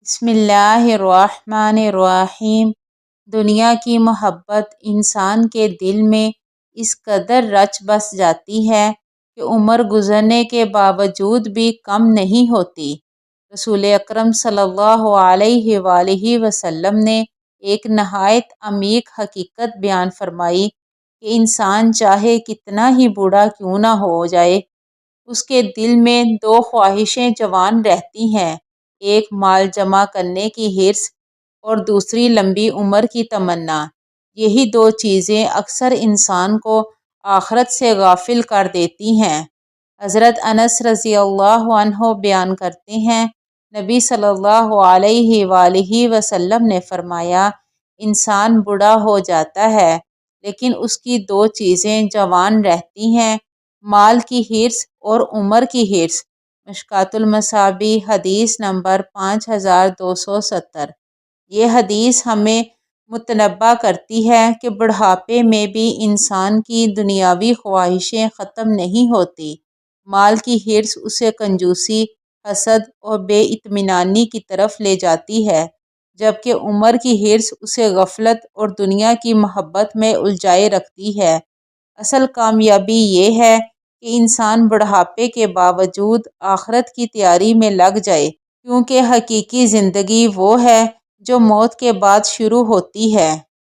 بسم اللہ الرحمن الرحیم۔ دنیا کی محبت انسان کے دل میں اس قدر رچ بس جاتی ہے کہ عمر گزرنے کے باوجود بھی کم نہیں ہوتی۔ رسول اکرم صلی اللہ علیہ وآلہ وسلم نے ایک نہایت عمیق حقیقت بیان فرمائی کہ انسان چاہے کتنا ہی بوڑھا کیوں نہ ہو جائے، اس کے دل میں دو خواہشیں جوان رہتی ہیں، ایک مال جمع کرنے کی حرص اور دوسری لمبی عمر کی تمنا۔ یہی دو چیزیں اکثر انسان کو آخرت سے غافل کر دیتی ہیں۔ حضرت انس رضی اللہ عنہ بیان کرتے ہیں، نبی صلی اللہ علیہ وآلہ وسلم نے فرمایا، انسان بوڑھا ہو جاتا ہے لیکن اس کی دو چیزیں جوان رہتی ہیں، مال کی حرص اور عمر کی حرص۔ مشکوٰۃ المصابیح حدیث نمبر 5270۔ یہ حدیث ہمیں متنبہ کرتی ہے کہ بڑھاپے میں بھی انسان کی دنیاوی خواہشیں ختم نہیں ہوتی۔ مال کی حرص اسے کنجوسی، حسد اور بے اطمینانی کی طرف لے جاتی ہے، جبکہ عمر کی حرص اسے غفلت اور دنیا کی محبت میں الجھائے رکھتی ہے۔ اصل کامیابی یہ ہے کہ انسان بڑھاپے کے باوجود آخرت کی تیاری میں لگ جائے، کیونکہ حقیقی زندگی وہ ہے جو موت کے بعد شروع ہوتی ہے۔